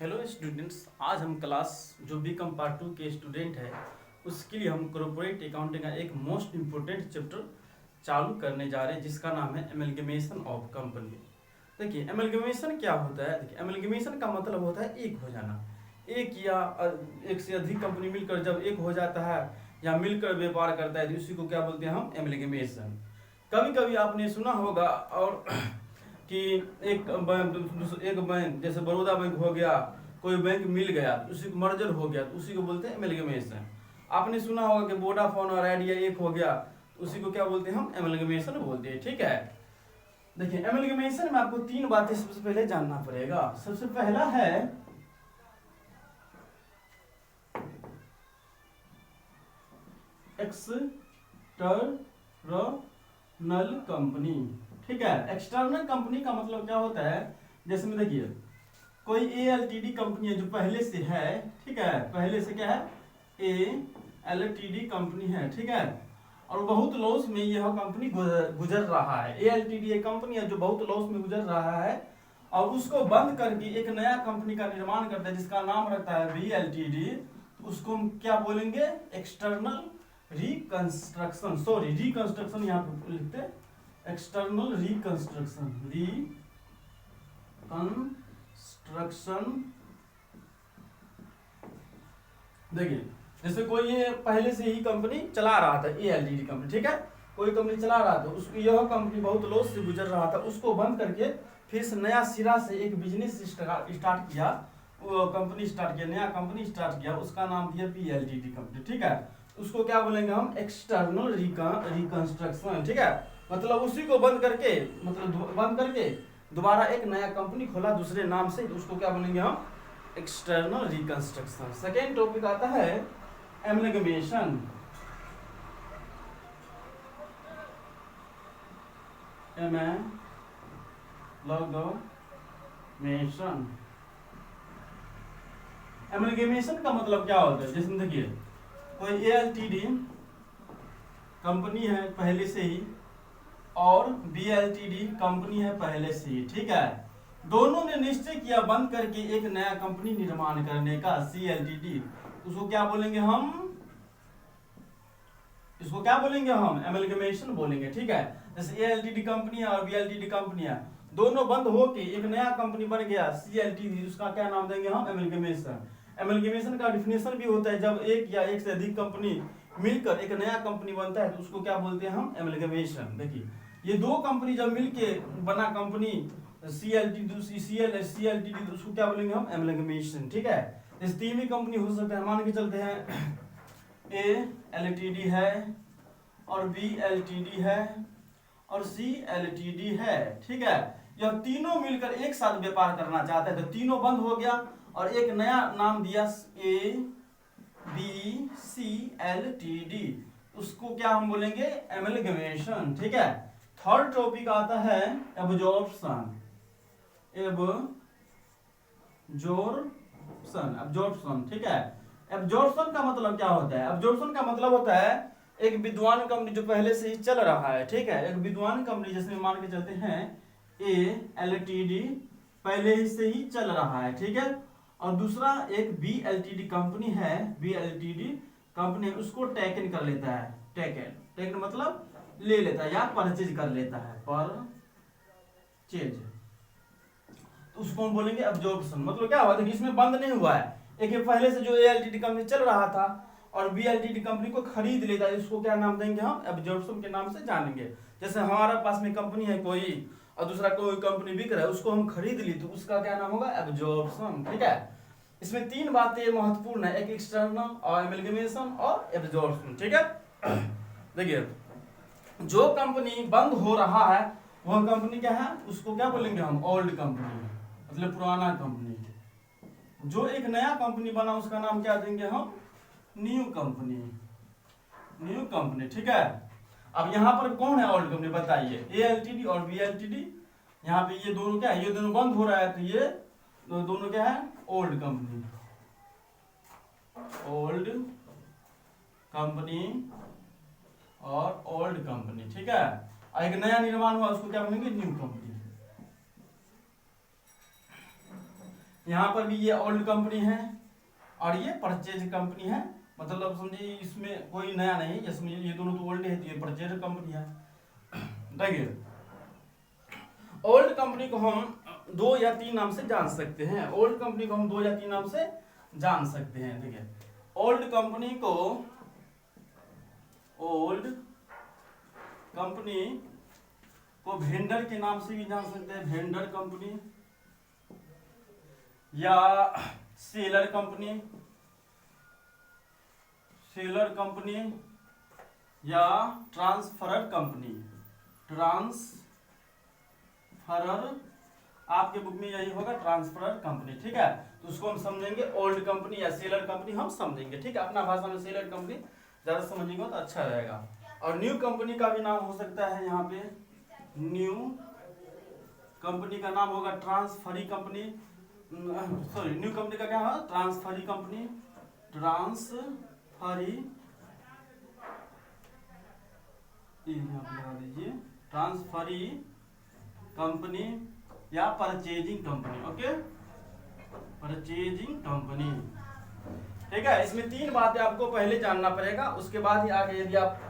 Hello students, आज हम class जो बीकॉम पार्ट 2 के स्टूडेंट है उसके लिए हम कॉर्पोरेट अकाउंटिंग का एक मोस्ट इम्पोर्टेंट चैप्टर चालू करने जा रहे हैं जिसका नाम है एमलगमेशन ऑफ कंपनी। देखिए एमलगमेशन क्या होता है। देखिए एमलगमेशन का मतलब होता है एक हो जाना। एक या एक से अधिक कंपनी मिलकर जब एक हो जाता है या मिलकर व्यापार करता है तो उसी को क्या बोलते हैं हम एमलगमेशन। कभी कभी आपने सुना होगा और कि एक बैंक जैसे बड़ौदा बैंक हो गया, कोई बैंक मिल गया तो उसी को मर्जर हो गया तो उसी को बोलते हैं एमलगमेशन। आपने सुना होगा कि वोडाफोन और आइडिया एक हो गया तो उसी को क्या बोलते हैं हम एमलगमेशन बोलते हैं। ठीक है, देखिए एमलगमेशन में आपको तीन बातें सबसे पहले जानना पड़ेगा। सबसे पहला है एक्सटर्नल कंपनी। ठीक है, एक्सटर्नल कंपनी का मतलब क्या होता है, जैसे में देखिए कोई एएलटीडी कंपनी है जो पहले से है। ठीक है, पहले से क्या है, एएलटीडी कंपनी है। ठीक है, और बहुत लॉस में यह कंपनी गुजर रहा है। एएलटीडी एक कंपनी है जो बहुत लॉस में गुजर रहा है और उसको बंद करके एक नया कंपनी का निर्माण करता है जिसका नाम रखता है बीएलटीडी। तो उसको हम क्या बोलेंगे, एक्सटर्नल रिकंस्ट्रक्शन, सॉरी रिकंस्ट्रक्शन यहाँ पे लिखते हैं, एक्सटर्नल रिकंस्ट्रक्शन, रिकंस्ट्रक्शन। देखिए जैसे कोई ये पहले से ही कंपनी चला रहा था, एएलटीडी कंपनी। ठीक है, कोई कंपनी चला रहा था, उसकी यह कंपनी बहुत लॉस से गुजर रहा था, उसको बंद करके फिर से नया सिरा से एक बिजनेस स्टार्ट किया, वो कंपनी स्टार्ट किया, नया कंपनी स्टार्ट किया, उसका नाम दिया बीएलटीडी कंपनी। ठीक है, उसको क्या बोलेंगे हम, एक्सटर्नल रिकंस्ट्रक्शन। ठीक है, मतलब उसी को बंद करके, मतलब बंद करके दोबारा एक नया कंपनी खोला दूसरे नाम से, तो उसको क्या बोलेंगे हम, एक्सटर्नल रिकंस्ट्रक्शन। सेकेंड टॉपिक आता है एमलगमेशन। एमलगमेशन, एमलगमेशन का मतलब क्या होता है, जैसे देखिए कोई एएलटीडी कंपनी है पहले से ही और बीएलटीडी कंपनी है पहले से ही। ठीक है, दोनों ने निश्चय किया बंद करके एक नया कंपनी निर्माण करने का, सीएलटीडी। उसको क्या बोलेंगे हम, इसको क्या बोलेंगे हम, एमलगमेशन बोलेंगे। ठीक है, जैसे एएलटीडी कंपनी है और बीएलटीडी कंपनी है, दोनों बंद होके एक नया कंपनी बन गया सीएलटीडी, उसका क्या नाम देंगे हम, एमलगमेशन। एमलगमेशन का डिफिनेशन भी होता है, जब एक या एक से अधिक कंपनी मिलकर एक नया कंपनी बनता है तो उसको क्या बोलते हैं हम, एमलगमेशन। देखिए ये दो कंपनी जब मिलके बना कंपनी सीएलटीडी तो उसको क्या बोलेंगे हम, एमलगमेशन। ठीक है, इस तीन ही कंपनी हो सकता है, मान के चलते हैं एएलटीडी है और बीएलटीडी है और सीएलटीडी है। ठीक है, यह तीनों मिलकर एक साथ व्यापार करना चाहते हैं तो तीनों बंद हो गया और एक नया नाम दिया एबीसीएलटीडी, उसको क्या हम बोलेंगे, एमलगमेशन। ठीक है, थर्ड टॉपिक आता है एब्जॉर्प्शन। एब्जॉर्प्शन, ठीक है, एब्जॉर्प्शन का मतलब क्या होता है, एब्जॉर्प्शन का मतलब होता है एक विद्वान कंपनी जो पहले से ही चल रहा है। ठीक है, एक विद्वान कंपनी जिसमें मान के चलते हैं एएलटीडी पहले से ही चल रहा है। ठीक है, और दूसरा एक बीएलटीडी कंपनी है, बीएलटीडी कंपनी उसको टेकन कर लेता है, टेकन मतलब ले लेता है या परचेज कर लेता है, परचेज, तो उसको हम बोलेंगे एब्जॉर्प्शन। मतलब क्या हुआ, देखिए इसमें बंद नहीं हुआ है, एक पहले से जो एएलटीडी कंपनी चल रहा था और बीएलटीडी कंपनी को खरीद लेता है, इसको क्या नाम देंगे हम, एब्जॉर्प्शन के नाम से जानेंगे। जैसे हमारे पास में कंपनी है कोई और दूसरा कोई कंपनी बिक रहा है, उसको हम खरीद ली तो उसका क्या नाम होगा, एब्जॉर्प्शन। ठीक है, इसमें तीन बातें महत्वपूर्ण है, एक एक्सटर्नल और एमलगमेशन और एब्जॉर्प्शन। ठीक है, देखिए जो कंपनी बंद हो रहा है वह कंपनी क्या है, उसको क्या बोलेंगे हम, ओल्ड कंपनी, मतलब पुराना कंपनी। जो एक नया कंपनी बना उसका नाम क्या देंगे हम, न्यू कंपनी, न्यू कंपनी। ठीक है, अब यहाँ पर कौन है ओल्ड कंपनी बताइए, एएलटीडी और बीएलटीडी। यहाँ पे ये दोनों क्या है, ये दोनों बंद हो रहा है तो ये दोनों क्या है, ओल्ड कंपनी, ओल्ड कंपनी और ओल्ड कंपनी। ठीक है, एक नया निर्माण हुआ उसको क्या बोलेंगे, न्यू कंपनी। यहाँ पर भी ये ओल्ड कंपनी है और ये परचेज कंपनी है, मतलब समझिए इसमें कोई नया नहीं, इसमें ये दोनों तो ओल्ड है तो ये परचेज कंपनी है। देखिए ओल्ड कंपनी को हम 2 या 3 नाम से जान सकते हैं, ओल्ड कंपनी को हम 2 या 3 नाम से जान सकते हैं। देखिए ओल्ड कंपनी को वेंडर के नाम से भी जान सकते हैं, वेंडर कंपनी, या सेलर कंपनी, या ट्रांसफरर कंपनी। आपके बुक में यही होगा ट्रांसफरर कंपनी, ठीक है। तो उसको हम समझेंगे ओल्ड कंपनी या सेलर कंपनी हम समझेंगे, ठीक है। अपना भाषा में सेलर कंपनी ज्यादा समझेंगे तो अच्छा रहेगा। और न्यू कंपनी का भी नाम हो सकता है, यहाँ पे न्यू कंपनी का नाम होगा transferee company, sorry new company का क्या है, ट्रांसफरी कंपनी, ट्रांसफरी कंपनी या purchasing company. Okay, purchasing company, ठीक है। इसमें 3 बातें आपको पहले जानना पड़ेगा, उसके बाद ही आगे यदि आप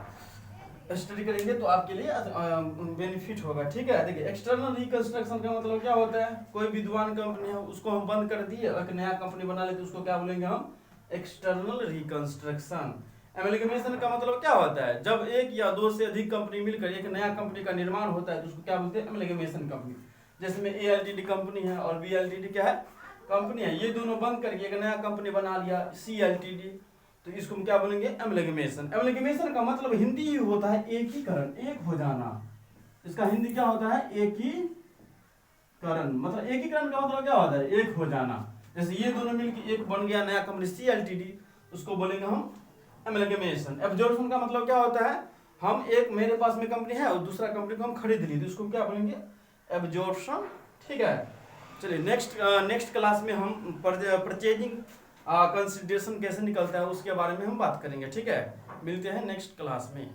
स्टडी करेंगे तो आपके लिए बेनिफिट होगा, ठीक है। देखिए एक्सटर्नल रिकंस्ट्रक्शन का मतलब क्या होता है, कोई विद्वान कंपनी है उसको हम बंद कर दिए, एक नया कंपनी बना ले तो उसको क्या बोलेंगे हम, एक्सटर्नल रिकंस्ट्रक्शन। एमलगमेशन का मतलब क्या होता है, जब 1 या 2 से अधिक कंपनी मिलकर एक नया कंपनी का निर्माण होता है तो उसको क्या बोलते हैं, एमलगमेशन कंपनी। जिसमें एएलटीडी कंपनी है और बीएलटीडी क्या है, कंपनी है, ये दोनों बंद करके एक नया कंपनी बना लिया सीएलटीडी, तो इसको हम क्या बोलेंगे, एमलगमेशन। एमलगमेशन का मतलब हिंदी ही होता है एकीकरण, एक हो जाना। इसका हिंदी क्या होता है, एकीकरण। मतलब एकीकरण का मतलब क्या होता है, एक हो जाना। जैसे ये दोनों मिलकर एक बन गया नया कंपनी सीएलटीडी, उसको बोलेंगे हम एमलगमेशन। एब्जॉर्प्शन का मतलब क्या होता है, हम एक मेरे पास में कंपनी है और दूसरा कंपनी को हम खरीद ली तो उसको क्या बोलेंगे, एब्जॉर्प्शन, ठीक है। चलिए नेक्स्ट क्लास में हम परचेजिंग कंसिडरेशन कैसे निकलता है उसके बारे में हम बात करेंगे, ठीक है। मिलते हैं नेक्स्ट क्लास में।